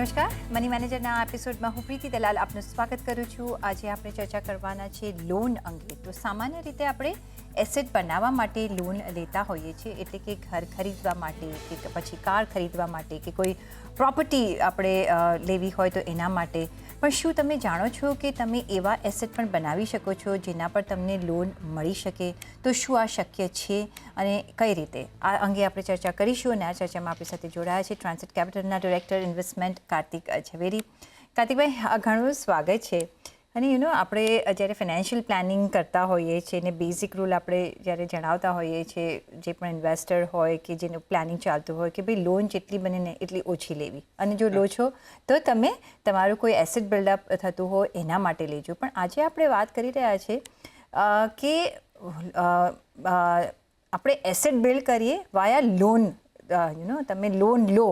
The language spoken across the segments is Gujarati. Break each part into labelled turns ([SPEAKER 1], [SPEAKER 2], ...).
[SPEAKER 1] નમસ્કાર, મની મેનેજરના આ એપિસોડમાં હું પ્રીતિ દલાલ આપનું સ્વાગત કરું છું. આજે આપણે ચર્ચા કરવાના છે લોન અંગે. તો સામાન્ય રીતે આપણે એસેટ બનાવવા માટે લોન લેતા હોઈએ છીએ, એટલે કે ઘર ખરીદવા માટે કે પછી કાર ખરીદવા માટે કે કોઈ પ્રોપર્ટી આપણે લેવી હોય તો એના માટે. પણ શું તમે જાણો છો કે તમે એવા એસેટ પણ બનાવી શકો છો જેના પર તમને લોન મળી શકે? તો શું આ શક્ય છે અને કઈ રીતે? આ અંગે આપણે ચર્ચા કરીશું અને આ ચર્ચામાં આપણી સાથે જોડાયા છે ટ્રાન્સેટ કેપિટલના ડિરેક્ટર ઇન્વેસ્ટમેન્ટ કાર્તિક ઝવેરી. કાર્તિકભાઈ, ઘણું સ્વાગત છે. અને આપણે જ્યારે ફાઇનાન્શિયલ પ્લાનિંગ કરતા હોઈએ છીએ અને બેઝિક રૂલ આપણે જ્યારે જણાવતા હોઈએ છીએ જે પણ ઇન્વેસ્ટર હોય કે જેનું પ્લાનિંગ ચાલતું હોય કે ભાઈ લોન જેટલી બને ને એટલી ઓછી લેવી, અને જો લો છો તો તમે તમારું કોઈ એસેટ બિલ્ડઅપ થતું હોય એના માટે લેજો. પણ આજે આપણે વાત કરી રહ્યા છીએ કે આપણે એસેટ બિલ્ડ કરીએ વાયા લોન. તમે લોન લો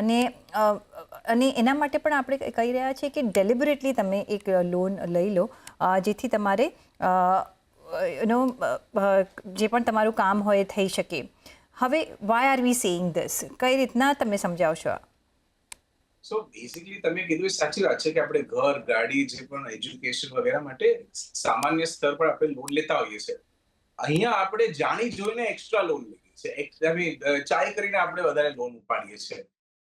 [SPEAKER 1] અને એના માટે પણ આપણે કહી રહ્યા છીએ કે ડેલિબરેટલી તમે એક લોન લઈ લો જેથી તમારે જે પણ તમારું કામ હોય એ થઈ શકે. હવે why are we saying this? કઈ રીતના તમે સમજાવશો?
[SPEAKER 2] સો બેઝિકલી તમે કીધું એ સાચી વાત છે કે આપણે ઘર, ગાડી, જે પણ એજ્યુકેશન વગેરે માટે સામાન્ય સ્તર પર આપણે લોન લેતા હોઈએ છીએ. અહીંયા આપણે જાણી જોઈને એક્સ્ટ્રા લોન લઈએ છીએ. ચાય કરીને આપણે વધારે લોન ઉપાડીએ છીએ.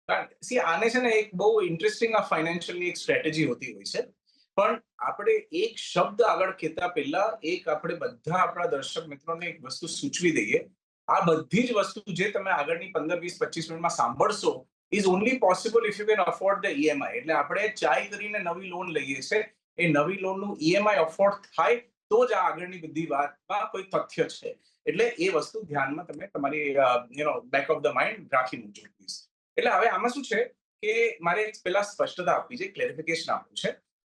[SPEAKER 2] આને છે ને એક બહુ ઇન્ટરેસ્ટિંગ ફાઇનાન્શિયલની એક સ્ટ્રેટેજી હોતી હોય છે. પણ આપણે એક શબ્દ આગળ કહેતા પહેલા આપણે બધા આપણા દર્શક મિત્રોને એક વસ્તુ સૂચવી દઈએ. આ બધી જ વસ્તુ જે તમે આગળની 15, 20, 25 મિનિટમાં સાંભળશો is only possible if you can afford the EMI. એટલે આપણે ચાય કરીને નવી લોન લઈએ છીએ. એ નવી લોનનું ઈએમઆઈ અફોર્ડ થાય તો જ આ આગળની બધી વાતમાં કોઈ તથ્ય છે. એટલે એ વસ્તુ ધ્યાનમાં તમે તમારી બેક ઓફ ધ માઇન્ડ રાખી મૂકજો પ્લીઝ. એટલે હવે આમાં શું છે કે મારે પહેલા સ્પષ્ટતા આપવી છે, ક્લેરિફિકેશન આપવું છે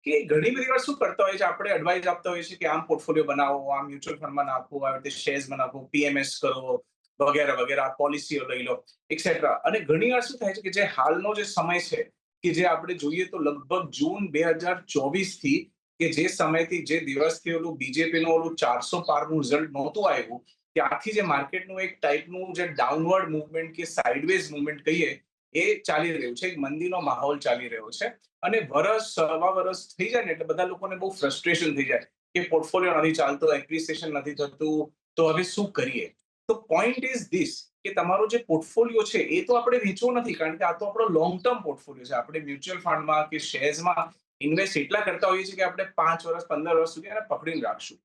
[SPEAKER 2] કે ઘણી બધી વાર શું કરતા હોય છે, આપણે એડવાઇસ આપતા હોઈએ છીએ કે આમ પોર્ટફોલિયો બનાવો, આમ મ્યુચ્યુઅલ ફંડમાં નાખો, આવી રીતે શેર્સમાં નાખો, પીએમએસ કરો, વગેરે વગેરે, આ પોલિસીઓ લઈ લો, એક્સેટ્રા. અને ઘણી વાર શું થાય છે કે જે હાલનો જે સમય છે કે જે આપણે જોઈએ તો લગભગ જૂન 2024 થી કે જે સમયથી જે દિવસથી ઓલું બીજેપીનું ઓલું 400 પારનું રિઝલ્ટ નહોતું આવ્યું, ત્યારથી જે માર્કેટનું એક ટાઈપનું જે ડાઉનવર્ડ મુવમેન્ટ કે સાઇડવેઝ મુવમેન્ટ કહીએ એ ચાલી રહ્યું છે. એક મંદીનો માહોલ ચાલી રહ્યો છે. અને સવા વર્ષ થઈ જાય ને એટલે બધા લોકોને બહુ ફ્રસ્ટ્રેશન થઈ જાય કે પોર્ટફોલિયો નથી ચાલતો, એપ્રિસિએશન નથી થતું, તો હવે શું કરીએ? તો પોઈન્ટ ઇઝ ધીસ કે તમારો જે પોર્ટફોલિયો છે એ તો આપણે વેચવો નથી, કારણ કે આ તો આપણો લોંગ ટર્મ પોર્ટફોલિયો છે. આપણે મ્યુચ્યુઅલ ફંડમાં કે શેર્સમાં ઇન્વેસ્ટ એટલા કરતા હોઈએ છીએ કે આપણે 5 વર્ષ 15 વર્ષ સુધી એને પકડીને રાખશું.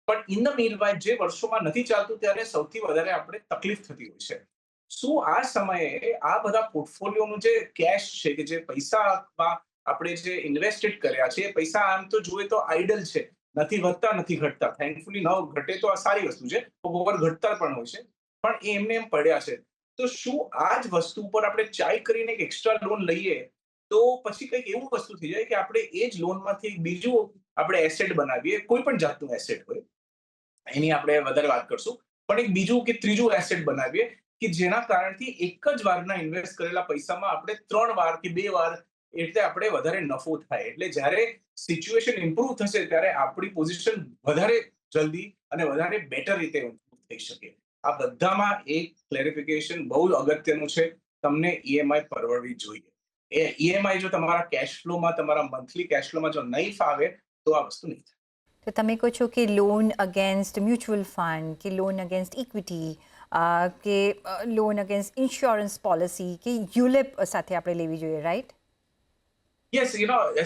[SPEAKER 2] પણ ઇન ધ મીનવાઇલ જે વર્ષોમાં નથી ચાલતું ત્યારે સૌથી વધારે આપણે તકલીફ થતી હોય છે. શું આ સમયે આ બધા પોર્ટફોલિયોનું જે કેશ છે કે જે પૈસામાં આપણે જે ઇન્વેસ્ટેડ કર્યા છે એ પૈસા આમ તો જોઈએ તો આઇડલ છે, નથી વધતા નથી ઘટતા. થેન્કફુલી ન ઘટે તો આ સારી વસ્તુ છે, ઓવર ઘટતા પણ હોય છે, પણ એ એમને એમ પડ્યા છે. તો શું આ જ વસ્તુ પર આપણે ચાય કરીને એક એક્સ્ટ્રા લોન લઈએ તો પછી કંઈક એવું વસ્તુ થઈ જાય કે આપણે એ જ લોનમાંથી બીજું આપણે એસેટ બનાવીએ, કોઈ પણ જાતનું એસેટ હોય, એની આપણે વધારે વાત કરશું, પણ એક બીજું કે ત્રીજું એસેટ બનાવીએ કે જેના કારણથી એક જ વારના ઇન્વેસ્ટ કરેલા પૈસામાં આપણે 3 વાર કે 2 વાર એટલે આપણે વધારે નફો થાય. એટલે જ્યારે સિચ્યુએશન ઇમ્પ્રુવ થશે ત્યારે આપણી પોઝિશન વધારે જલ્દી અને વધારે બેટર રીતે ઇમ્પ્રુવ થઈ શકે. આ બધામાં એક ક્લેરિફિકેશન બહુ અગત્યનું છે, તમને ઈએમઆઈ પરવડવી જોઈએ. એ ઈએમઆઈ જો તમારા કેશ ફ્લોમાં, તમારા મંથલી કેશ ફ્લોમાં જો નહીં ફાવે તો આ વસ્તુ નહીં થાય.
[SPEAKER 1] તો તમે કહો છો કે લોન અગેન્સ્ટ મ્યુચ્યુઅલ ફંડ કે લોન અગેન્સ્ટ ઇક્વિટી કે લોન અગેન્સ્ટ ઇન્સ્યોરન્સ પોલિસી કે યુલિપ સાથે આપણે લેવી જોઈએ, right?
[SPEAKER 2] Yes,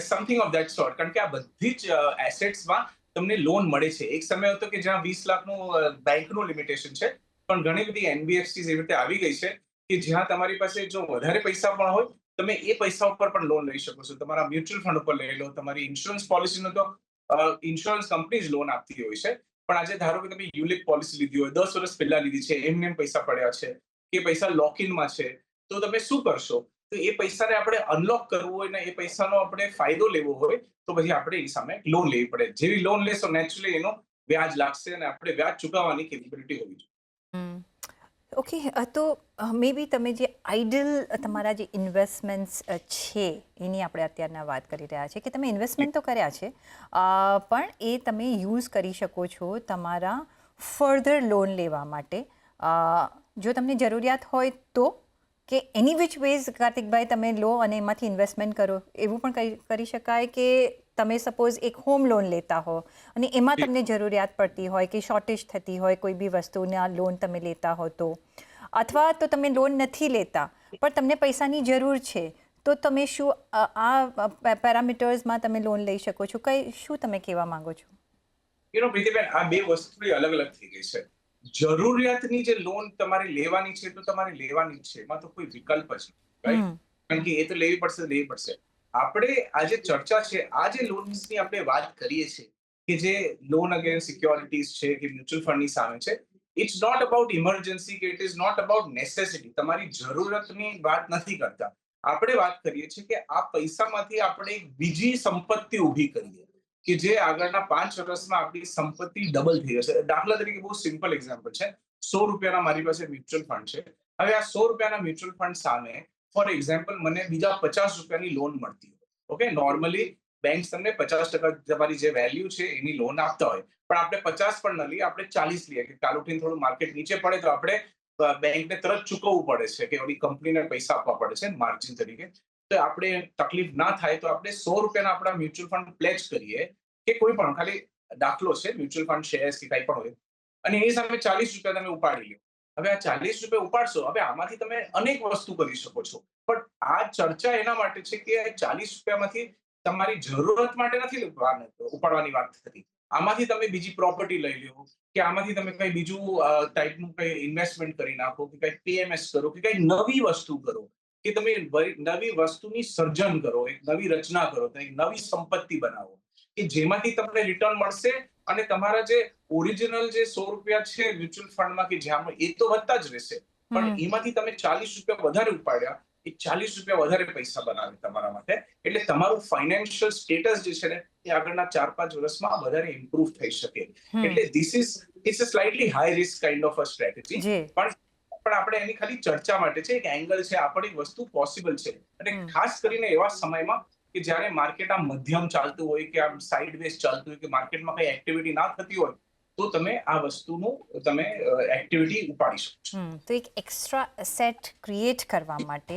[SPEAKER 2] something of that sort. કારણ કે આ બધી જ એસેટ્સમાં તમને લોન મળે છે. એક સમય હતો કે જ્યાં 20 લાખનું બેંકનું લિમિટેશન છે, પણ ઘણી બધી એનબીએફસી એવી રીતે આવી ગઈ છે કે જ્યાં તમારી પાસે જો વધારે પૈસા પણ હોય તમે એ પૈસા ઉપર પણ લોન લઈ શકો છો. તમારા મ્યુચ્યુઅલ ફંડ ઉપર લઈ લો, તમારી ઇન્સ્યોરન્સ પોલિસીનો તો ઇન્સ્યોરન્સ કંપની જ લોન આપતી હોય છે. પણ આજે ધારો કે તમે યુલિપ પોલિસી લીધી હોય, 10 વર્ષ પહેલા લીધી છે, એમને એમ પૈસા પડ્યા છે કે પૈસા લોકઇનમાં છે, તો તમે શું કરશો? તો એ પૈસાને આપણે અનલોક કરવું હોય ને એ પૈસાનો આપણે ફાયદો લેવો હોય તો પછી આપણે એની સામે લોન લેવી પડે. જેવી લોન લેશો નેચરલી એનો વ્યાજ લાગશે અને આપણે વ્યાજ ચૂકવવાની કેપેબિલિટી હોવી જોઈએ.
[SPEAKER 1] ઓકે, તો મે બી તમે જે આઈડલ તમારા જે ઇન્વેસ્ટમેન્ટ્સ છે એની આપણે અત્યારના વાત કરી રહ્યા છીએ કે તમે ઇન્વેસ્ટમેન્ટ તો કર્યા છે, પણ એ તમે યુઝ કરી શકો છો તમારા ફર્ધર લોન લેવા માટે, જો તમને જરૂરિયાત હોય તો, કે એની વિચ વેઝ કાર્તિકભાઈ તમે લો અને એમાંથી ઇન્વેસ્ટમેન્ટ કરો, એવું પણ કરી શકાય કે તમે સપોઝ એક હોમ લોન લેતા હો અને એમાં તમને જરૂરિયાત પડતી હોય કે શોર્ટેજ થતી હોય કોઈ બી વસ્તુના લોન તમે લેતા હો તો, અથવા તો તમે લોન નથી લેતા પણ તમને પૈસાની જરૂર છે, તો તમે શું આ પેરામીટર્સમાં તમે લોન લઈ શકો છો? શું તમે કહેવા માંગો છો?
[SPEAKER 2] પ્રીતિબેન, આ બે વસ્તુ અલગ અલગ થઈ ગઈ છે. જરૂરિયાતની જે લોન તમારે લેવાની છે તો તમારે લેવાની જ છે, એમાં તો કોઈ વિકલ્પ જ નથી, રાઈટ? કારણ કે એ તો લેવી પડશે. આપણે આજે ચર્ચા છે, આ જે લોન્સની આપણે વાત કરીએ છીએ કે જે લોન અગેન્સ્ટ સિક્યોરિટીઝ છે કે મ્યુચ્યુઅલ ફંડની સામે છે, ઇટ્સ નોટ અબાઉટ ઇમરજન્સી કે it is not about necessity. તમારી જરૂરતની વાત નથી કરતા. આપણે વાત કરીએ છીએ કે આ પૈસામાંથી આપણે એક બીજી સંપત્તિ ઊભી કરીએ કે જે આગળના 5 વર્ષમાં આપણી સંપત્તિ ડબલ થઈ જશે. દાખલા તરીકે બહુ સિમ્પલ એક્ઝામ્પલ છે. 100 રૂપિયાના મારી પાસે મ્યુચ્યુઅલ ફંડ છે. હવે આ 100 રૂપિયાના મ્યુચ્યુઅલ ફંડ સામે ફોર એક્ઝામ્પલ મને બીજા 50 રૂપિયાની લોન મળતી હોય. ઓકે, નોર્મલી બેંક તમને 50% તમારી જે વેલ્યુ છે એની લોન આપતા હોય, પણ આપણે 50 પણ ન લઈએ, આપણે 40 લઈએ કે કાલ ઉઠીને થોડું માર્કેટ નીચે પડે તો આપણે બેંકને તરત ચૂકવવું પડે છે કે ઓલી કંપનીને પૈસા આપવા પડે છે માર્જિન તરીકે. તો આપણે તકલીફ ના થાય તો આપણે 100 રૂપિયાના આપણા મ્યુચ્યુઅલ ફંડ પ્લેજ કરીએ કે કોઈ પણ, ખાલી દાખલો છે, મ્યુચ્યુઅલ ફંડ શેર્સ કે કંઈ પણ હોય, અને એની સામે 40 રૂપિયા તમે ઉપાડી લો. હવે આ 40 રૂપિયા ઉપાડશો, હવે આમાંથી તમે અનેક વસ્તુ કરી શકો છો, પણ આ ચર્ચા એના માટે છે કે 40 રૂપિયામાંથી તમારી જરૂરત માટે નથી ઉપાડવાની વાત થતી. આમાંથી તમે બીજી પ્રોપર્ટી લઈ લો કે આમાંથી તમે કઈ બીજું ટાઈપનું કઈ ઇન્વેસ્ટમેન્ટ કરી નાખો કે કઈ પીએમએસ કરો કે કઈ નવી વસ્તુ કરો કે તમે નવી વસ્તુની સર્જન કરો, એક નવી રચના કરો, એક નવી સંપત્તિ બનાવો કે જેમાંથી તમને રિટર્ન મળશે અને તમારા જે ઓરિજિનલ જે 100 રૂપિયા છે મ્યુચ્યુઅલ ફંડમાં કે જ્યાં એ તો વધતા જ રહેશે, પણ એમાંથી તમે 40 રૂપિયા વધારે ઉપાડ્યા, એ 40 રૂપિયા વધારે પૈસા બનાવે તમારા માટે. એટલે તમારું ફાઇનાન્શિયલ સ્ટેટસ જે છે ને એ આગળના 4-5 વર્ષમાં વધારે ઇમ્પ્રુવ થઈ શકે. એટલે it's a slightly high risk kind of a strategy, પણ આપણે એની ખાલી ચર્ચા માટે છે, એક એંગલ છે, આ પણ એક વસ્તુ પોસિબલ છે. અને ખાસ કરીને એવા સમયમાં કે જ્યારે માર્કેટ આમ મધ્યમ ચાલતું હોય કે આમ સાઇડવેઝ ચાલતું હોય કે માર્કેટમાં કઈ એક્ટિવિટી ના થતી હોય, તો તમે આ વસ્તુનું તમે એક્ટિવિટી ઉપાડી શકો છો.
[SPEAKER 1] તો એક એક્સ્ટ્રા એસેટ ક્રિએટ કરવા માટે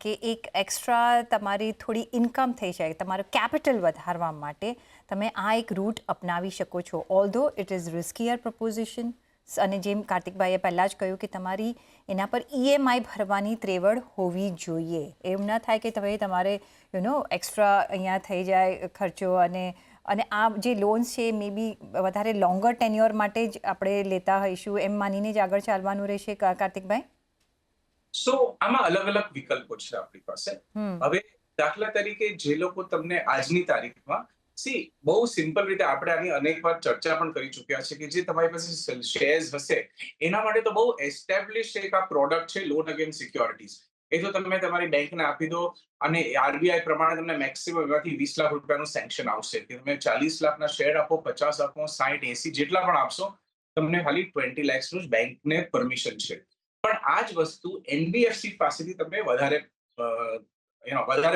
[SPEAKER 1] કે એક એક્સ્ટ્રા તમારી થોડી ઇન્કમ થઈ જાય, તમારું કેપિટલ વધારવા માટે તમે આ એક રૂટ અપનાવી શકો છો. ઓલ્ધો ઇટ ઇઝ રિસ્કીયર પ્રપોઝિશન, અને જેમ કાર્તિકભાઈએ પહેલાં જ કહ્યું કે તમારી એના પર ઈએમઆઈ ભરવાની ત્રેવડ હોવી જોઈએ. એવું ન થાય કે તમારે એક્સ્ટ્રા અહીંયા થઈ જાય ખર્ચો, અને આ જે લોન્સ છે મે બી વધારે લોંગર ટેન્યોર માટે જ આપણે લેતા હોઈશું એમ માનીને જ આગળ ચાલવાનું રહેશે. કાર્તિકભાઈ,
[SPEAKER 2] સો આમાં અલગ અલગ વિકલ્પો છે આપણી પાસે. હવે દાખલા તરીકે જે લોકો તમને આજની તારીખમાં બહુ સિમ્પલ રીતે આપણે આની અનેક વાર ચર્ચા પણ કરી ચૂક્યા છે કે જે તમારી પાસે શેર્સ હશે એના માટે તો બહુ એસ્ટેબ્લિશ એક આ પ્રોડક્ટ છે લોન અગેન્સ્ટ સિક્યોરિટીઝ. એ તો તમે તમારી બેંકને આપી દો અને આરબીઆઈ પ્રમાણે તમને મેક્સિમમ એમાંથી 20 લાખ રૂપિયાનું સેન્કશન આવશે કે તમે 40 લાખના શેર આપો, 50 આપો, 60, 80 જેટલા પણ આપશો, તમને ખાલી 20 લાખનું જ બેંકને પરમિશન છે. પણ આ જ વસ્તુ એનબીએફસી પાસેથી તમે વધારે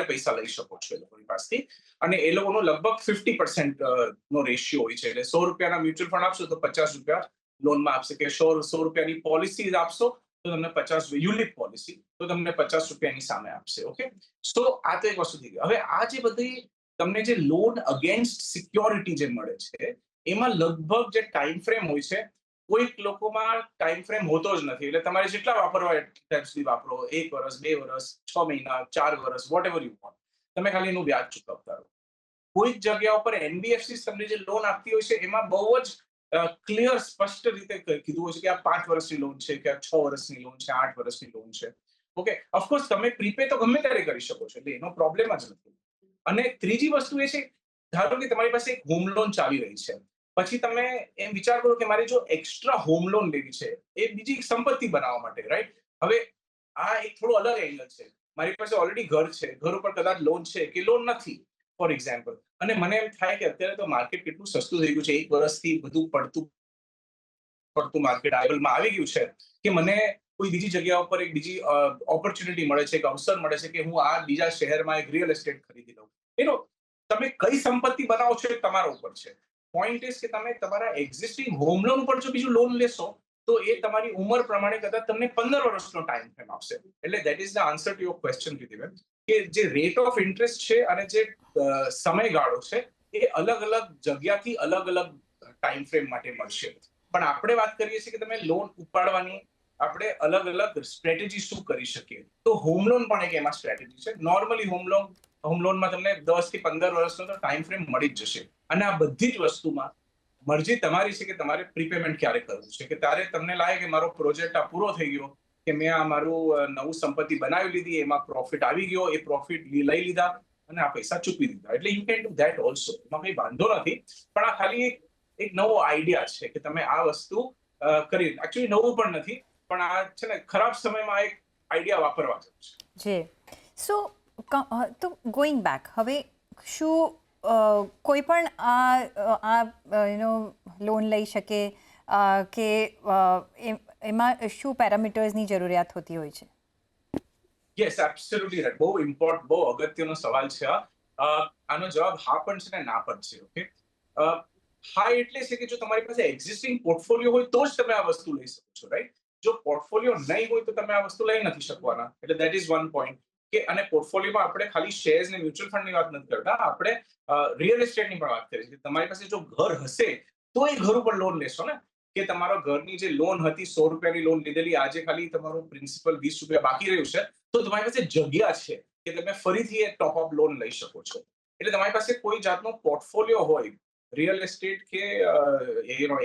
[SPEAKER 2] પૈસા લઈ શકો છો એ લોકોની પાસેથી, અને એ લોકોનો લગભગ 50% નો રેશિયો હોય છે. એટલે 100 રૂપિયાના મ્યુચ્યુઅલ ફંડ આપશો તો 50 રૂપિયા લોનમાં આપશે, કે 100 રૂપિયાની પોલિસી આપશો તો તમને 50 યુલિપ પોલિસી તો તમને 50 રૂપિયાની સામે આપશે. ઓકે, સો આ તો એક વસ્તુ થઈ ગઈ. હવે આ જે બધી તમને જે લોન અગેન્સ્ટ સિક્યોરિટી જે મળે છે એમાં લગભગ જે ટાઈમ ફ્રેમ હોય છે, કોઈક લોકોમાં ટાઈમ ફ્રેમ હોતો જ નથી. એટલે તમારે જેટલા વાપરવા ત્યાં સુધી વાપરો, 1 વર્ષ, 2 વર્ષ, 6 મહિના, 4 વર્ષ, વોટ એવર યુ વોન્ટ, તમે ખાલી એનું વ્યાજ ચૂકવતા રહો. કોઈક જગ્યા ઉપર એનબીએફસી તમને જે લોન આપતી હોય છે એમાં બહુ જ ક્લિયર સ્પષ્ટ રીતે કીધું હોય છે કે આ 5 વર્ષની લોન છે, કે આ 6 વર્ષની લોન છે, 8 વર્ષની લોન છે. ઓકે, ઓફકોર્સ તમે પ્રીપે તો ગમે ત્યારે કરી શકો છો, એટલે એનો પ્રોબ્લેમ જ નથી. અને ત્રીજી વસ્તુ એ છે, ધારો કે તમારી પાસે એક હોમ લોન ચાલી રહી છે, પછી તમે એમ વિચાર કરો કે મારે જો એક્સ્ટ્રા હોમ લોન લેવી છે એ બીજી સંપત્તિ બનાવવા માટે, રાઈટ? હવે આ એક થોડું અલગ એંગલ છે. મારી પાસે ઓલરેડી ઘર છે, ઘર ઉપર કદાચ લોન છે કે લોન નથી ફોર એક્ઝામ્પલ, અને મને એમ થાય કે અત્યારે તો માર્કેટ કેટલું સસ્તું થઈ ગયું છે, 1 વર્ષથી બધું પડતું માર્કેટ લેવલમાં આવી ગયું છે કે મને કોઈ બીજી જગ્યા ઉપર એક બીજી ઓપોર્ચ્યુનિટી મળે છે, એક અવસર મળે છે કે હું આ બીજા શહેરમાં એક રિયલ એસ્ટેટ ખરીદી લઉં. તમે કઈ સંપત્તિ બનાવો છો એ તમારા ઉપર છે. પોઈન્ટ ઇઝ કે તમે તમારા એક્ઝિસ્ટિંગ હોમ લોન ઉપર જો બીજું લોન લેશો તો એ તમારી ઉંમર પ્રમાણે કદાચ તમને 15 વર્ષનો ટાઈમ ફ્રેમ આપશે. એટલે that is the answer to your question Pritiben, કે જે રેટ ઓફ ઇન્ટરેસ્ટ છે અને જે સમયગાળો છે એ અલગ અલગ જગ્યાથી અલગ અલગ ટાઈમ ફ્રેમ માટે મળશે. પણ આપણે વાત કરીએ છીએ કે તમે લોન ઉપાડવાની આપણે અલગ અલગ સ્ટ્રેટેજી શું કરી શકીએ. તો હોમ લોન પણ એક એમાં સ્ટ્રેટેજી છે. નોર્મલી હોમ લોનમાં તમને 10 થી 15 વર્ષનો તો ટાઈમ ફ્રેમ મળી જ જશે. અને આ બધી જ વસ્તુમાં મરજી તમારી છે કે તમારે પ્રીપેમેન્ટ ક્યારે કરવું છે, કે ત્યારે તમને લાગે કે મારો પ્રોજેક્ટ આ પૂરો થઈ ગયો, કે મેં આ મારું નવું સંપત્તિ બનાવી લીધી, એમાં પ્રોફિટ આવી ગયો, એ પ્રોફિટ લઈ લીધા અને આ પૈસા ચૂકવી દીધા, એટલે you can do that also, એમાં કઈ વાંધો નથી. પણ આ ખાલી એક નવો આઈડિયા છે કે તમે આ વસ્તુ કરી. એકચ્યુઅલી નવું પણ નથી, પણ આ છે ને ખરાબ સમયમાં એક આઈડિયા વાપરવા જેવું છે.
[SPEAKER 1] જી. સો તો ગોઈંગ બેક, હવે શું કોઈ પણ લોન લઈ શકે કે એમાં શું પેરામીટર્સની જરૂરિયાત હોતી હોય છે?
[SPEAKER 2] Yes, absolutely right. બહુ અગત્યનો સવાલ છે આનો જવાબ હા પણ છે ને ના પણ છે. ઓકે, હા એટલે છે કે જો તમારી પાસે એક્ઝિસ્ટિંગ પોર્ટફોલિયો હોય તો જ તમે આ વસ્તુ લઈ શકો છો, રાઈટ? જો પોર્ટફોલિયો નહીં હોય તો તમે આ વસ્તુ લઈ નથી શકવાના. એટલે દેટ ઇઝ વન પોઈન્ટ. કે અને પોર્ટફોલિયોમાં આપણે ખાલી શેર્સ ને મ્યુચ્યુઅલ ફંડની વાત નથી કરતા, આપણે રિયલ એસ્ટેટની પણ વાત કરીએ છીએ. તમારી પાસે જો ઘર હશે તો એ ઘર ઉપર લોન લેશો ને. કે તમારો ઘરની જે લોન હતી, 100 રૂપિયાની લોન લીધેલી, આજે ખાલી તમારું પ્રિન્સિપલ 20 રૂપિયા બાકી રહ્યું છે, તો તમારી પાસે જગ્યા છે કે તમે ફરીથી એ ટોપ અપ લોન લઈ શકો છો. એટલે તમારી પાસે કોઈ જાતનો પોર્ટફોલિયો હોય, રિયલ એસ્ટેટ કે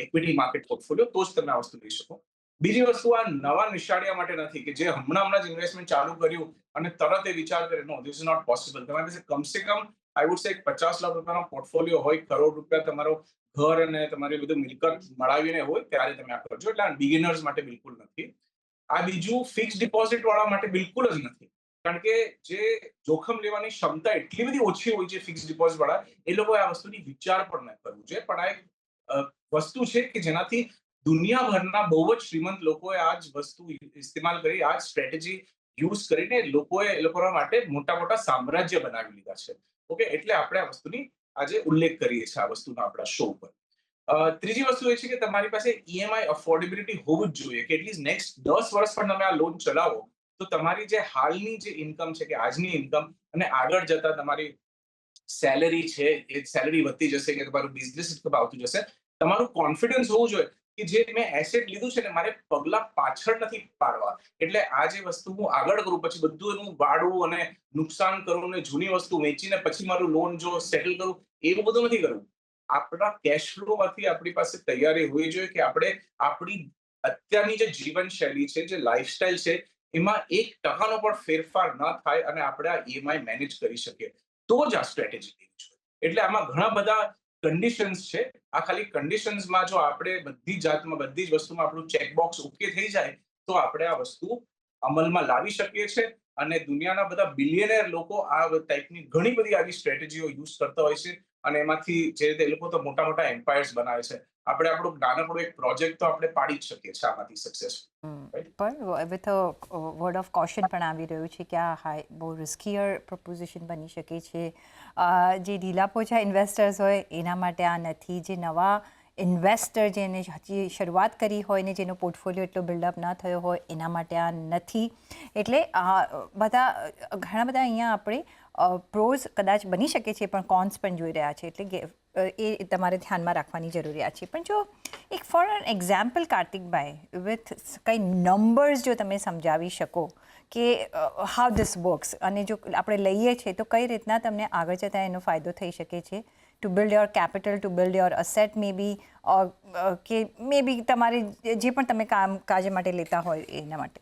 [SPEAKER 2] ઇક્વિટી માર્કેટ પોર્ટફોલિયો, તો જ તમે આ વસ્તુ લઈ શકો. બીજી વસ્તુ, આ નવા નિશાળિયા માટે નથી કે જે હમણાં જ ઇન્વેસ્ટમેન્ટ ચાલુ કર્યું અને તરત એ વિચાર કરે, નો, ધીસ ઇઝ નોટ પોસિબલ. તમારી પાસે કમસે કમ આઈ વુડ સે 50 લાખ રૂપિયાનો પોર્ટફોલિયો હોય, કરોડ રૂપિયા તમારો ઘર અને તમારી બધું મિલકત મળાવીને હોય, ત્યારે તમે આ કરજો. એટલે આ બિગિનર્સ માટે બિલકુલ નથી. આ બીજું ફિક્સ ડિપોઝિટ વાળા માટે બિલકુલ જ નથી. કારણ કે જે જોખમ લેવાની ક્ષમતા એટલી બધી ઓછી હોય છે ફિક્સ ડિપોઝિટ વાળા, એ લોકોએ આ વસ્તુની વિચાર પણ ન કરવું જોઈએ. પણ આ એક વસ્તુ છે કે જેનાથી દુનિયાભરના બહુ જ શ્રીમંત લોકોએ આ જ વસ્તુ ઇસ્તેમાલ કરી, આ જ સ્ટ્રેટેજી યુઝ કરીને લોકોએ એ લોકોના માટે મોટા મોટા સામ્રાજ્ય બનાવી લીધા છે. ઓકે, એટલે આપણે આ વસ્તુની આજે ઉલ્લેખ કરીએ છીએ આ વસ્તુના આપણા શો પર. ત્રીજી વસ્તુ એ છે કે તમારી પાસે ઈએમઆઈ અફોર્ડેબિલિટી હોવું જ જોઈએ, કે એટલીસ્ટ નેક્સ્ટ 10 વર્ષ પણ તમે આ લોન ચલાવો તો તમારી જે હાલની જે ઇન્કમ છે, કે આજની ઇન્કમ, અને આગળ જતા તમારી સેલેરી છે, એ સેલેરી વધતી જશે, કે તમારું બિઝનેસ ઇન્કમ આવતું જશે, તમારું કોન્ફિડન્સ હોવું જોઈએ કે જે મેં એસેટ લીધું છે ને, મારે પગલા પાછળ નથી પાડવા. એટલે આ જે વસ્તુ હું આગળ કરું, પછી બધું એનું વાળું અને નુકસાન કરું ને જૂની વસ્તુ વેચીને પછી મારું લોન જો સેટલ કરું, એવું બધું નથી કરવું. આપણા કેશ ફ્લોમાંથી આપણી પાસે તૈયારી હોવી જોઈએ કે આપણે આપણી અત્યારની જે જીવનશૈલી છે, જે લાઈફસ્ટાઈલ છે, એમાં 1% પણ ફેરફાર ન થાય અને આપણે આ ઈએમઆઈ મેનેજ કરી શકીએ, તો જ આ સ્ટ્રેટેજી લેવી જોઈએ. એટલે આમાં ઘણા બધા કન્ડિશન્સ છે. આ ખાલી કન્ડિશન્સમાં જો આપણે બધી જ વસ્તુમાં આપણું ચેકબોક્સ ઓકે થઈ જાય તો આપણે આ વસ્તુ અમલમાં લાવી શકીએ છીએ. અને દુનિયાના બધા બિલિયનર લોકો આ ટાઈપની ઘણી બધી આવી સ્ટ્રેટેજીઓ યુઝ કરતા હોય છે. અને એમાંથી જે રીતે એ લોકો તો મોટા મોટા એમ્પાયર્સ બનાવે છે, આપણે આપણું નાનકડો એક પ્રોજેક્ટ તો આપણે પાડી જ શકીએ છીએ આમાંથી સક્સેસફુલ.
[SPEAKER 1] પણ વિથ વર્ડ ઓફ કોશન પણ આવી રહ્યું છે કે આ બહુ રિસ્કીયર પ્રપોઝિશન બની શકે છે. જે ઢીલા પોચા ઇન્વેસ્ટર્સ હોય એના માટે આ નથી. જે નવા ઇન્વેસ્ટર જેને હજી શરૂઆત કરી હોય ને જેનો પોર્ટફોલિયો એટલો બિલ્ડઅપ ના થયો હોય એના માટે આ નથી. એટલે ઘણા બધા અહીંયા આપણે પ્રોઝ કદાચ બની શકે છે પણ કોન્સ પણ જોઈ રહ્યા છે. એટલે એ તમારે ધ્યાનમાં રાખવાની જરૂરિયાત છે. પણ જો એક four an example Kartikbhai, with કંઈ નંબર્સ જો તમે સમજાવી શકો કે હાઉ ધીસ વર્ક્સ, અને જો આપણે લઈએ છીએ તો કઈ રીતના તમને આગળ જતાં એનો ફાયદો થઈ શકે છે, to build your capital, to build your asset may be, કે મે બી તમારે જે પણ તમે કામકાજ માટે લેતા હોય એના માટે.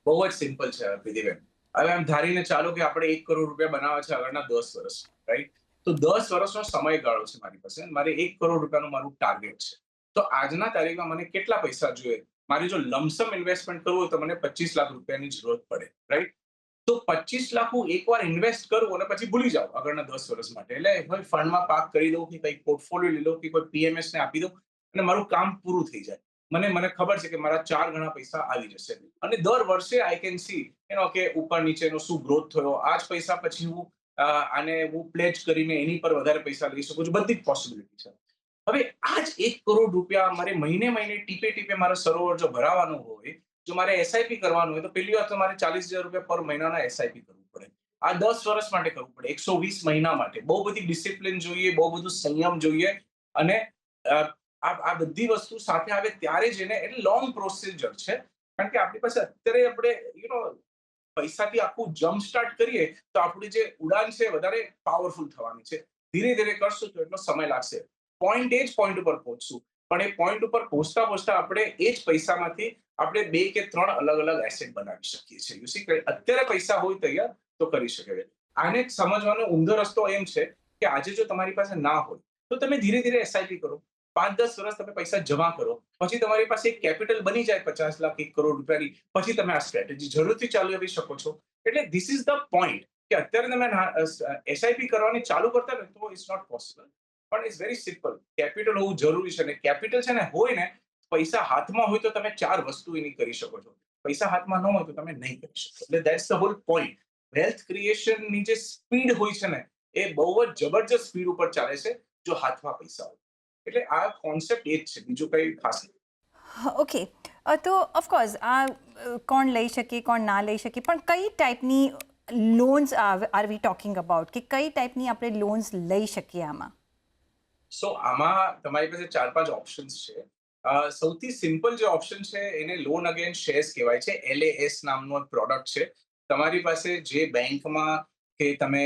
[SPEAKER 2] બહુ જ સિમ્પલ છે વિધિબેન. હવે આમ ધારીને ચાલો કે આપણે 1 કરોડ રૂપિયા બનાવવા છે આગળના 10 વર્ષ, રાઈટ? તો 10 વર્ષનો સમયગાળો છે મારી પાસે, મારે 1 કરોડ રૂપિયાનું મારું ટાર્ગેટ છે. તો આજના તારીખમાં મને કેટલા પૈસા જોઈએ? મારી જો લમસમ ઇન્વેસ્ટમેન્ટ કરવું હોય તો મને 25 લાખ રૂપિયાની જરૂરત પડે, રાઈટ? તો 25 લાખ હું એકવાર ઇન્વેસ્ટ કરું અને પછી ભૂલી જાઉં આગળના 10 વર્ષ માટે. એટલે કોઈ ફંડમાં પાર્ક કરી દઉં, કે કંઈક પોર્ટફોલિયો લઈ લઉં, કે કોઈ પીએમએસ ને આપી દઉં અને મારું કામ પૂરું થઈ જાય. મને ખબર છે કે મારા 4 ગણા પૈસા આવી જશે. અને દર વર્ષે આઈ કેન સી કે ઉપર નીચેનો શું ગ્રોથ થયો, આ જ પૈસા પછી હું આને પ્લેજ કરીને એની પર વધારે પૈસા લઈ શકું છું. બધી જ પોસિબિલિટી છે. હવે આ જ 1 કરોડ રૂપિયા મારે મહિને મહિને ટીપે ટીપે મારે સરોવર જો ભરાવાનું હોય, જો મારે એસઆઈપી કરવાનું હોય, તો પહેલી વાત તો મારે 40,000 રૂપિયા પર મહિનાના એસઆઈપી કરવું પડે. આ 10 વર્ષ માટે કરવું પડે, 120 મહિના માટે. બહુ બધી ડિસિપ્લિન જોઈએ, બહુ બધું સંયમ જોઈએ. અને આ બધી વસ્તુ સાથે આવે ત્યારે જ એને, એટલે લોંગ પ્રોસિજર છે. કારણ કે આપણી પાસે અત્યારે આપણે પૈસાથી આખું જમ્પ સ્ટાર્ટ કરીએ તો આપણી જે ઉડાન છે વધારે પાવરફુલ થવાની છે. ધીરે ધીરે કરશું તો એટલો સમય લાગશે. પોઈન્ટ એ જ પોઈન્ટ ઉપર પહોંચશું, પણ એ પોઈન્ટ ઉપર પહોંચતા પહોંચતા આપણે એ જ પૈસામાંથી આપણે 2 કે 3 અલગ અલગ એસેટ બનાવી શકીએ છીએ. યુ સી, અત્યારે પૈસા હોય તૈયાર તો કરી શકે. આને સમજવાનો ઊંધો રસ્તો એમ છે કે આજે જો તમારી પાસે ના હોય તો તમે ધીરે ધીરે એસઆઈપી કરો. 5-10 વર્ષ તમે પૈસા જમા કરો, પછી તમારી પાસે એક કેપિટલ બની જાય 50 લાખ 1 કરોડ રૂપિયાની, પછી તમે આ સ્ટ્રેટેજી જરૂરથી ચાલુ કરી શકો છો. એટલે ધીસ ઇઝ ધ પોઈન્ટ કે અત્યારે તમે એસઆઈપી કરવાની ચાલુ કરતા ને તો ઇટ્સ નોટ પોસિબલ. પણ ઇટ્સ વેરી સિમ્પલ. કેપિટલ હોવું જરૂરી છે, અને કેપિટલ છે ને હોય ને, પૈસા હાથમાં હોય તો તમે 4 વસ્તુ એની કરી શકો છો. પૈસા હાથમાં ન હોય તો તમે નહીં કરી શકો. એટલે that's the whole point. Wealth ક્રિએશનની જે સ્પીડ હોય છે ને, એ બહુ જ જબરજસ્ત સ્પીડ ઉપર ચાલે છે જો હાથમાં પૈસા હોય. એટલે આ કોન્સેપ્ટ એ જ છે, બીજું કંઈ ખાસ નહીં.
[SPEAKER 1] ઓકે. તો ઓફકોર્સ આ કોણ લઈ શકે, કોણ ના લઈ શકે, પણ કઈ ટાઈપની loans are we talking about, કે કઈ ટાઈપની આપણે લોન્સ લઈ શકીએ આમાં?
[SPEAKER 2] સો આમાં તમારી પાસે 4-5 ઓપ્શન્સ છે. સૌથી સિમ્પલ જે ઓપ્શન છે એને લોન અગેન્સ્ટ શેર્સ કહેવાય છે. LAS નામનો એક પ્રોડક્ટ છે. તમારી પાસે જે બેંકમાં કે તમે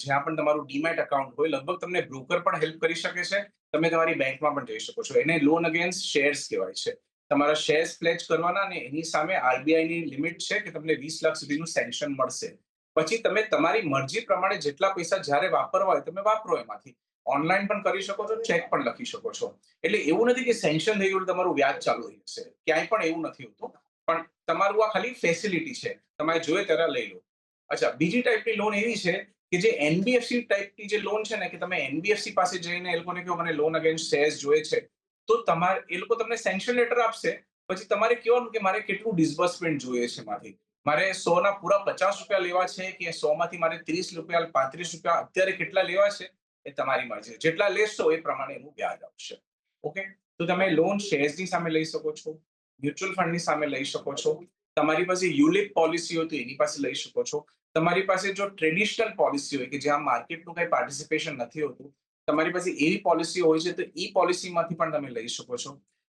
[SPEAKER 2] જ્યાં પણ તમારું ડીમેટ એકાઉન્ટ હોય, લગભગ તમને બ્રોકર પણ હેલ્પ કરી શકે છે. તમે તમારી બેંકમાં પણ જઈ શકો છો. એને લોન અગેન્સ્ટ શેર્સ કહેવાય છે. તમારા શેર્સ પ્લેજ કરવાના, અને એની સામે આરબીઆઈની લિમિટ છે કે તમને 20 લાખ સુધીનું સેન્કશન મળશે. પછી તમે તમારી મરજી પ્રમાણે જેટલા પૈસા જ્યારે વાપરવા હોય તમે વાપરો એમાંથી. ઓનલાઈન પણ કરી શકો છો, ચેક પણ લખી શકો છો. એટલે એવું નથી કે સેન્કશન થઈ ગયું તમારું વ્યાજ ચાલુ થઈ જશે. ક્યાંય પણ એવું નથી હોતું. પણ તમારું આ ખાલી ફેસિલિટી છે. તમારે જોઈએ ત્યારે લઈ લો. અચ્છા, બીજી ટાઈપની લોન એવી છે કે જે એનબીએફસી ટાઈપની જે લોન છે ને, કે તમે એનબીએફસી પાસે જઈને એ લોકોને કહો મને લોન અગેન્સ્ટ શેર્સ જોઈએ છે, તો તમારે, એ લોકો તમને સેન્કશન લેટર આપશે. પછી તમારે કહેવાનું કે મારે કેટલું ડિસ્બર્સમેન્ટ જોઈએ છે એમાંથી. મારે 100 ના પૂરા 50 રૂપિયા લેવા છે, કે 100 માંથી મારે 30 રૂપિયા, 35 રૂપિયા અત્યારે કેટલા લેવા છે એ તમારી મરજી. જેટલા લેશો એ પ્રમાણે એનું વ્યાજ આવશે. ઓકે. તો તમે લોન શેર્સની સામે લઈ શકો છો, મ્યુચ્યુઅલ ફંડની સામે લઈ શકો છો. તમારી પાસે યુલિપ પોલિસી હોય તો એની પાસે લઈ શકો છો. તમારી પાસે જો ટ્રેડિશનલ પોલિસી હોય કે જ્યાં માર્કેટનું કંઈ પાર્ટિસિપેશન નથી હોતું, તમારી પાસે એવી પોલિસી હોય છે તો એ પોલિસીમાંથી પણ તમે લઈ શકો છો.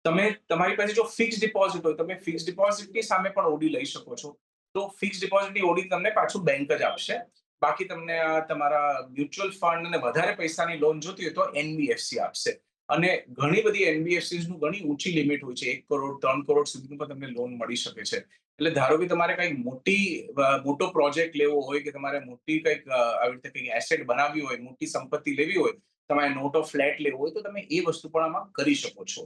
[SPEAKER 2] તમારી પાસે જો ફિક્સ ડિપોઝિટ હોય, તમે ફિક્સ ડિપોઝિટની સામે પણ ઓડી લઈ શકો છો. તો ફિક્સ ડિપોઝિટની ઓડી તમને પાછું બેંક જ આપશે. બાકી તમને તમારા મ્યુચ્યુઅલ ફંડ અને વધારે પૈસાની લોન જોતી હોય તો એનબીએફસી આપશે. અને ઘણી બધી એનબીએફસીઝનું ઘણી ઊંચી લિમિટ હોય છે. 1 કરોડ 3 કરોડ સુધીનું પણ તમને લોન મળી શકે છે. એટલે ધારો કે તમારે કંઈક મોટો પ્રોજેક્ટ લેવો હોય, કે તમારે મોટી કંઈક આવી રીતે કંઈક એસેટ બનાવવી હોય, મોટી સંપત્તિ લેવી હોય, તમારે નોટ ઓફ ફ્લેટ લેવો હોય, તો તમે એ વસ્તુ પણ આમાં કરી શકો છો.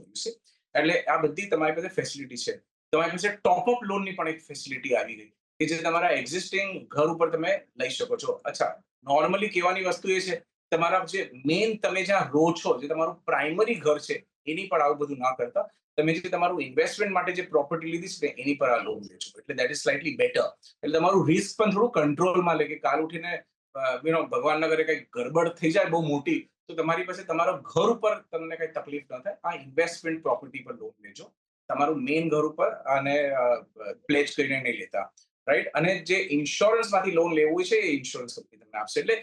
[SPEAKER 2] એટલે આ બધી તમારી પાસે ફેસિલિટી છે. તમારી પાસે ટોપઅપ લોનની પણ એક ફેસિલિટી આવી ગઈ કે જે તમારા એક્ઝિસ્ટિંગ ઘર ઉપર તમે લઈ શકો છો. અચ્છા, નોર્મલી કહેવાની વસ્તુ એ છે, તમારા જે મેઇન તમે જ્યાં રહો છો, જે તમારું પ્રાઇમરી ઘર છે, એની પર આવું બધું ના કરતા. તમે જે તમારું ઇન્વેસ્ટમેન્ટ માટે જે પ્રોપર્ટી લીધી છે એની પર આ લોન લેજો. એટલે દેટ ઇઝ સ્લાઇટલી બેટર. એટલે તમારું રિસ્ક પણ થોડું કંટ્રોલમાં લે, કે કાલ ઉઠીને ભગવાન ના કરે કઈ ગડબડ થઈ જાય બહુ મોટી, તો તમારી પાસે તમારા ઘર ઉપર તમને કઈ તકલીફ ન થાય. આ ઇન્વેસ્ટમેન્ટ પ્રોપર્ટી પર લોન લેજો, તમારું મેઇન ઘર ઉપર, અને પ્લેજ કરીને નહીં લેતા. રાઈટ. અને જે ઇન્સ્યોરન્સ માંથી લોન લેવું છે એ ઇન્સ્યોરન્સ કંપની તમને આપશે. એટલે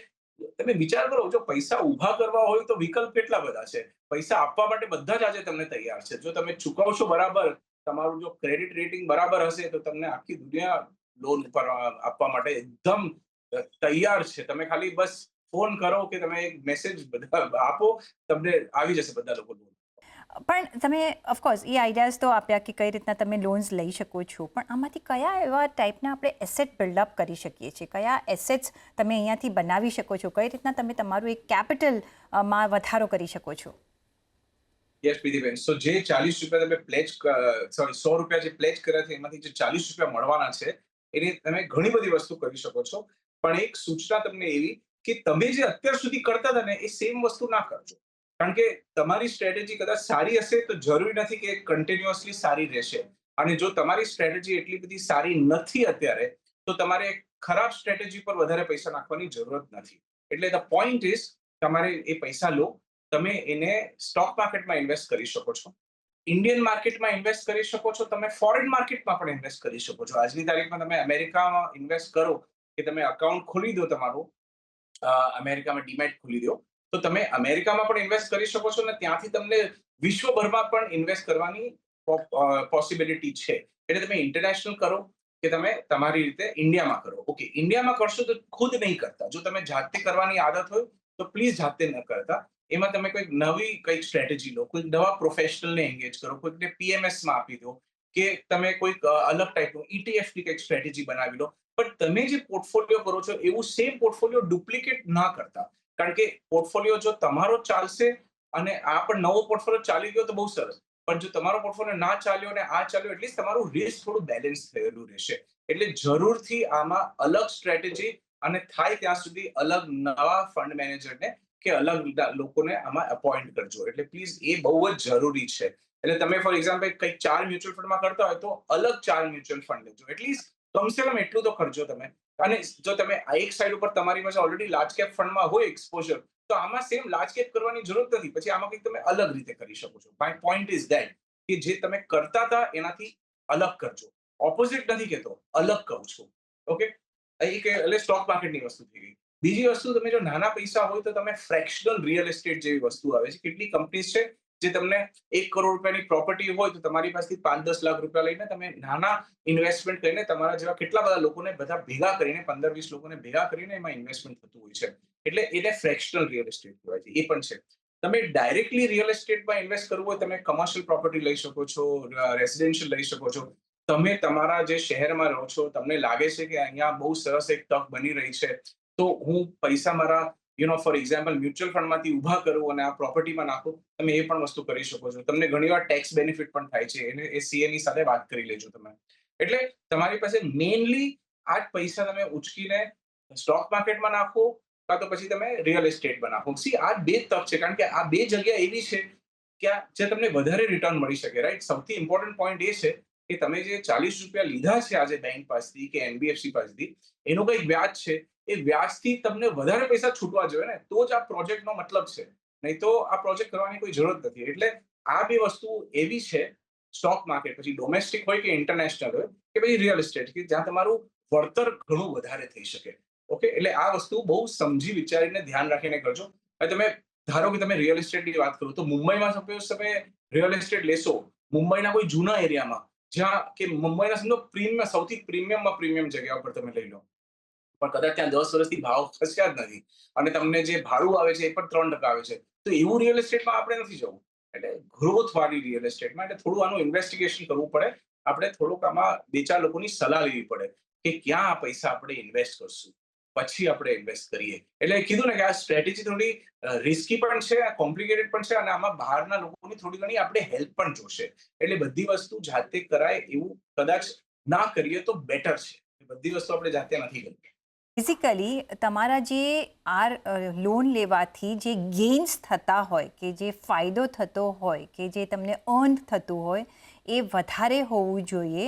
[SPEAKER 2] તમે વિચાર કરો, જો પૈસા ઉભા કરવા હોય તો વિકલ્પ કેટલા બધા છે. પૈસા આપવા માટે બધા જ આજે તમને તૈયાર છે. જો તમે ચૂકવશો બરાબર, તમારું જો ક્રેડિટ રેટિંગ બરાબર હશે, તો તમને આખી દુનિયા લોન ઉપર આપવા માટે એકદમ તૈયાર છે. તમે ખાલી બસ ફોન કરો કે તમે એક મેસેજ બધા આપો, તમને આવી જશે બધા લોકો લોન.
[SPEAKER 1] પણ તમે ઓફકોર્સ એ આઈડિયાઝ તો આપ્યા કે કઈ રીતના તમે લોન્સ લઈ શકો છો, પણ આમાંથી કયા એવા ટાઈપના આપણે એસેટ બિલ્ડઅપ કરી શકીએ છીએ? કયા એસેટ્સ તમે અહીંયાથી બનાવી શકો છો? કઈ રીતના તમે તમારું એક કેપિટલ માં વધારો કરી શકો છો?
[SPEAKER 2] યસ પ્રીતિબેન. સો જે 40 રૂપિયા તમે પ્લેજ, સોરી 100 રૂપિયા જે પ્લેજ કર્યા છે, એમાંથી જે 40 રૂપિયા મળવાના છે, એની તમે ઘણી બધી વસ્તુ કરી શકો છો. પણ એક સૂચના તમને એવી, કે તમે જે અત્યાર સુધી કરતા હતા ને, એ સેમ વસ્તુ ના કરજો. કારણ કે તમારી સ્ટ્રેટેજી કદાચ સારી હશે તો જરૂરી નથી કે કન્ટિન્યુઅસલી સારી રહેશે. અને જો તમારી સ્ટ્રેટેજી એટલી બધી સારી નથી અત્યારે, તો તમારે ખરાબ સ્ટ્રેટેજી પર વધારે પૈસા નાખવાની જરૂરત નથી. એટલે ધ પોઈન્ટ ઇઝ, તમારે એ પૈસા લો, તમે એને સ્ટોક માર્કેટમાં ઇન્વેસ્ટ કરી શકો છો, ઇન્ડિયન માર્કેટમાં ઇન્વેસ્ટ કરી શકો છો, તમે ફોરેન માર્કેટમાં પણ ઇન્વેસ્ટ કરી શકો છો. આજની તારીખમાં તમે અમેરિકામાં ઇન્વેસ્ટ કરો કે તમે અકાઉન્ટ ખોલી દો તમારું, અમેરિકામાં ડીમેટ ખોલી દો, તો તમે અમેરિકામાં પણ ઇન્વેસ્ટ કરી શકો છો અને ત્યાંથી તમને વિશ્વભરમાં પણ ઇન્વેસ્ટ કરવાની પોસિબિલિટી છે. એટલે તમે ઇન્ટરનેશનલ કરો કે તમે તમારી રીતે ઇન્ડિયામાં કરો. ઓકે, ઇન્ડિયામાં કરશો તો ખુદ નહીં કરતા. જો તમે જાતે કરવાની આદત હોય તો પ્લીઝ જાતે ન કરતા. એમાં તમે કોઈક નવી કંઈક સ્ટ્રેટેજી લો, કોઈક નવા પ્રોફેશનલને એન્ગેજ કરો, કોઈકને પીએમએસમાં આપી દો, કે તમે કોઈક અલગ ટાઈપનું ETF ની કંઈક સ્ટ્રેટેજી બનાવી લો. પણ તમે જે પોર્ટફોલિયો કરો છો એવું સેમ પોર્ટફોલિયો ડુપ્લિકેટ ના કરતા. કારણ કે પોર્ટફોલિયો જો તમારો ચાલશે અને આ પણ નવો પોર્ટફોલિયો ચાલી ગયો તો બહુ સરસ. પણ જો તમારો પોર્ટફોલિયો ના ચાલ્યો અને આ ચાલ્યો, એટલીસ્ટ તમારું રિસ્ક થોડું બેલેન્સ થયેલું રહેશે. એટલે જરૂરથી આમાં અલગ સ્ટ્રેટેજી અને થાય ત્યાં સુધી અલગ નવા ફંડ મેનેજરને કે અલગ લોકોને આમાં અપોઇન્ટ કરજો. એટલે પ્લીઝ એ બહુ જ જરૂરી છે. એટલે તમે ફોર એક્ઝામ્પલ કંઈક 4 મ્યુચ્યુઅલ ફંડમાં કરતા હોય તો અલગ 4 મ્યુચ્યુઅલ ફંડ લેજો. એટલીસ્ટ કમસે કમ એટલું તો કરજો તમે. અને જો તમે આ એક સાઈડ ઉપર તમારી પાસે ઓલરેડી લાર્જ કેપ ફંડમાં હોય એક્સપોઝર, તો આમાં સેમ લાર્જ કેપ કરવાની જરૂરત નથી. પછી આમાં કંઈક તમે અલગ રીતે કરી શકો છો. માય પોઈન્ટ ઇઝ ધેટ કે જે તમે કરતા હતા એનાથી અલગ કરજો. ઓપોઝિટ નથી કહેતો, અલગ કહું છું. ઓકે, એટલે સ્ટોક માર્કેટની વસ્તુ થઈ ગઈ. બીજી વસ્તુ, તમે જો નાના પૈસા હોય તો તમે ફ્રેક્શનલ રિયલ એસ્ટેટ જેવી વસ્તુ આવે છે. કેટલી કંપનીઝ છે જે તમને 1 કરોડ રૂપિયાની પ્રોપર્ટી હોય તો તમારી પાસેથી 5-10 લાખ રૂપિયા લઈને તમે નાના ઇન્વેસ્ટમેન્ટ કરીને તમારા જેવા કેટલા બધા લોકોને બધા ભેગા કરીને 15-20 લોકોને ભેગા કરીને એમાં ઇન્વેસ્ટમેન્ટ થતું હોય છે. એટલે એને ફ્રેક્શનલ રિયલ એસ્ટેટ કહેવાય છે. એ પણ છે. તમે ડાયરેક્ટલી રિયલ એસ્ટેટમાં ઇન્વેસ્ટ કરવું હોય, તમે કમર્શિયલ પ્રોપર્ટી લઈ શકો છો, રેસિડેન્શિયલ લઈ શકો છો. તમે તમારા જે શહેરમાં રહો છો, તમને લાગે છે કે અહીંયા બહુ સરસ એક તક બની રહી છે, તો હું પૈસા મારા ફોર એક્ઝામ્પલ મ્યુચ્યુઅલ ફંડમાંથી ઊભા કરું અને આ પ્રોપર્ટીમાં નાખું. તમે એ પણ વસ્તુ કરી શકો છો. તમને ઘણીવાર ટેક્સ બેનિફિટ પણ થાય છે. એને એ સીએની સાથે વાત કરી લેજો તમે. એટલે તમારી પાસે મેઇનલી આ જ પૈસા તમે ઉચકીને સ્ટોક માર્કેટમાં નાખો, કાં તો પછી તમે રિયલ એસ્ટેટમાં નાખો. આ 2 તક છે, કારણ કે આ 2 જગ્યા એવી છે કે જે તમને વધારે રિટર્ન મળી શકે. રાઈટ? સૌથી ઇમ્પોર્ટન્ટ પોઈન્ટ એ છે કે તમે જે ₹40 લીધા છે આજે બેંક પાસેથી કે એનબીએફસી પાસેથી, એનું કંઈક વ્યાજ છે. એ વ્યાજથી તમને વધારે પૈસા છૂટવા જોઈએ ને, તો જ આ પ્રોજેક્ટનો મતલબ છે. નહીં તો આ પ્રોજેક્ટ કરવાની કોઈ જરૂરત નથી. એટલે આ 2 વસ્તુ એવી છે, સ્ટોક માર્કેટ પછી ડોમેસ્ટિક હોય કે ઇન્ટરનેશનલ હોય કે પછી રિયલ એસ્ટેટ, કે જ્યાં તમારું વળતર ઘણું વધારે થઈ શકે. ઓકે, એટલે આ વસ્તુ બહુ સમજી વિચારીને ધ્યાન રાખીને કરજો. હવે તમે ધારો કે તમે રિયલ એસ્ટેટની વાત કરો તો મુંબઈમાં સપોઝ તમે રિયલ એસ્ટેટ લેશો, મુંબઈના કોઈ જૂના એરિયામાં, જ્યાં કે મુંબઈના સમજો પ્રીમિયમ, સૌથી પ્રીમિયમમાં પ્રીમિયમ જગ્યા ઉપર તમે લઈ લો, પણ કદાચ ત્યાં 10 વર્ષથી ભાવ ખસ્યા જ નથી અને તમને જે ભાડું આવે છે એ પણ 3% આવે છે, તો એવું રિયલ એસ્ટેટમાં આપણે નથી જવું. એટલે ગ્રોથ વાળી રિયલ એસ્ટેટમાં એટલે થોડું આનું ઇન્વેસ્ટિગેશન કરવું પડે. આપણે થોડુંક આમાં 2-4 લોકોની સલાહ લેવી પડે કે ક્યાં આ પૈસા આપણે ઇન્વેસ્ટ કરશું, પછી આપણે ઇન્વેસ્ટ કરીએ. એટલે કીધું ને કે આ સ્ટ્રેટેજી થોડી રિસ્કી પણ છે, કોમ્પ્લિકેટેડ પણ છે અને આમાં બહારના લોકોની થોડી ઘણી આપણે હેલ્પ પણ જોશે. એટલે બધી વસ્તુ જાતે કરાય એવું કદાચ ના કરીએ તો બેટર છે. બધી વસ્તુ આપણે જાતે નથી કરવી.
[SPEAKER 1] બેઝિકલી તમારા જે લોન લેવાથી જે ગેઇન્સ થતા હોય, કે જે ફાયદો થતો હોય, કે જે તમને અર્ન થતું હોય, એ વધારે હોવું જોઈએ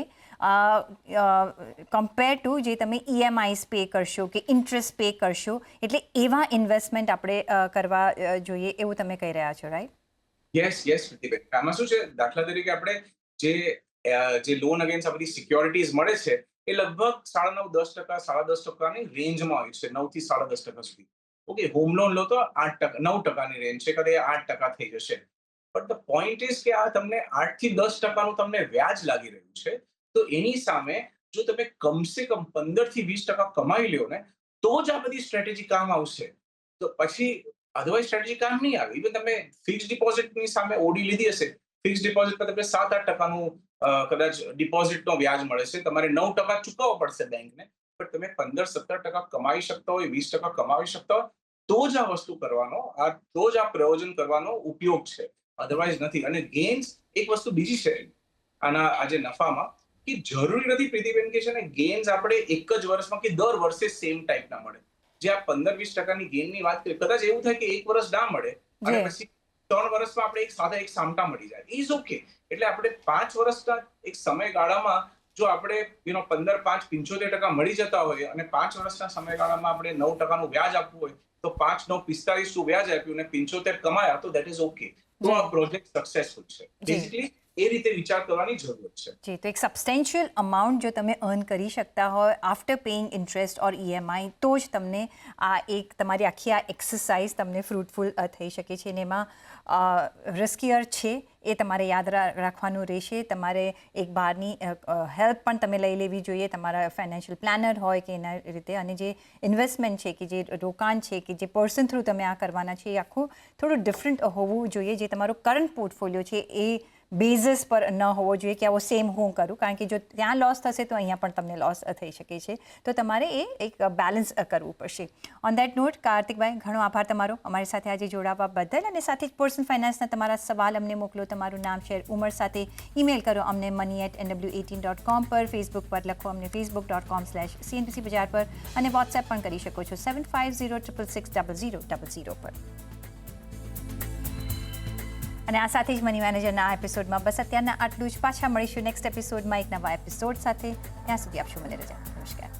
[SPEAKER 1] કમ્પેર ટુ જે તમે EMIs પે કરશો કે ઇન્ટરેસ્ટ પે કરશો. એટલે એવા ઇન્વેસ્ટમેન્ટ આપણે કરવા જોઈએ એવું તમે કહી રહ્યા છો, રાઈટ?
[SPEAKER 2] યસ પ્રતિબેન. આમાં શું છે, દાખલા તરીકે આપણે જે લોન અગેન્સ્ટ આ બધી સિક્યોરિટીઝ મળે છે એ લગભગ 9.5%, 10.5%ની રેન્જમાં હોય છે, 9 થી 10.5% સુધી. ઓકે, હોમ લોન લો તો 8%, 9%ની રેન્જ છે, કદાચ 8% થઈ જશે. બટ ધ પોઈન્ટ ઇઝ કે આ તમને 8 થી 10%નું તમને વ્યાજ લાગી રહ્યું છે, તો એની સામે જો તમે કમસે કમ 15 થી 20% કમાઈ લ્યો ને, તો જ આ બધી સ્ટ્રેટેજી કામ આવશે. તો પછી અધરવાઇઝ સ્ટ્રેટેજી કામ નહીં આવે. ઇવન તમે ફિક્સ ડિપોઝિટની સામે ઓડી લીધી હશે, ફિક્સ ડિપોઝિટ પર તમને 7-8%નું કદાચ ડિપોઝિટનો વ્યાજ મળે છે, તમારે 9% ચૂકવવો પડશે બેંકને, પણ તમે 15-17% કમાઈ શકતા હોય, 20% કમાવી શકતા હોય, તો જ આ વસ્તુ કરવાનો, તો જ આ પ્રયોજન કરવાનો ઉપયોગ છે. અધરવાઇઝ નથી. અને ગેઇન્સ એક વસ્તુ બીજી છે આના આજે નફામાં, કે જરૂરી નથી પ્રીતિબેન કે છે ને ગેઇન્સ આપણે એક જ વર્ષમાં કે દર વર્ષે સેમ ટાઈપના મળે. જે આ 15-20%ની ગેઇનની વાત કરીએ, કદાચ એવું થાય કે 1 વર્ષ ના મળે અને પછી 3 વર્ષમાં આપણે એક સામટા મળી જાય, ઇઝ ઓકે. એટલે આપણે 5 વર્ષના એક સમયગાળામાં જો આપણે 15, 5, 75% મળી જતા હોય અને 5 વર્ષના સમયગાળામાં આપણે 9%નું વ્યાજ આપવું હોય, તો 5 9 45 નું વ્યાજ આપ્યું અને 75 કમાયા તો દેટ ઇઝ ઓકે, તો આ પ્રોજેક્ટ સક્સેસફુલ છે. બેઝિકલી એ રીતે વિચાર કરવાની જરૂર છે.
[SPEAKER 1] જી, તો એક સબસ્ટેન્શિયલ અમાઉન્ટ જો તમે અર્ન કરી શકતા હોય આફ્ટર પેઇંગ ઇન્ટરેસ્ટ ઓર EMI, તો જ તમને આ એક તમારી આખી આ એક્સરસાઇઝ તમને ફ્રૂટફુલ થઈ શકે છે. અને એમાં રિસ્કીયર છે એ તમારે યાદ રાખવાનું રહેશે. તમારે એક બહારની હેલ્પ પણ તમે લઈ લેવી જોઈએ, તમારા ફાઇનાન્શિયલ પ્લાનર હોય કે એના રીતે. અને જે ઇન્વેસ્ટમેન્ટ છે કે જે રોકાણ છે કે જે પર્સન થ્રુ તમે આ કરવાના છે એ આખું થોડું ડિફરન્ટ હોવું જોઈએ. જે તમારો કરંટ પોર્ટફોલિયો છે એ બેઝિસ પર ન હોવો જોઈએ કે આવો સેમ હું કરું, કારણ કે જો ત્યાં લોસ થશે તો અહીંયા પણ તમને લોસ થઈ શકે છે. તો તમારે એ એક બેલેન્સ કરવું પડશે. ઓન દેટ નોટ, કાર્તિકભાઈ, ઘણો આભાર તમારો અમારી સાથે આજે જોડાવા બદલ. અને સાથે જ પર્સનલ ફાઇનાન્સના તમારા સવાલ અમને મોકલો, તમારું નામ, શેર, ઉંમર સાથે ઈમેલ કરો અમને money@nw18.com પર, ફેસબુક પર લખો અમને facebook.com/CNBC બજાર પર, અને વોટ્સએપ પણ કરી શકો છો 7506660000 પર. અને આ સાથે જ મની મેનેજરના આ એપિસોડમાં બસ અત્યારના આટલું જ. પાછા મળીશું નેક્સ્ટ એપિસોડમાં એક નવા એપિસોડ સાથે. ત્યાં સુધી આપશો મને રજા. નમસ્કાર.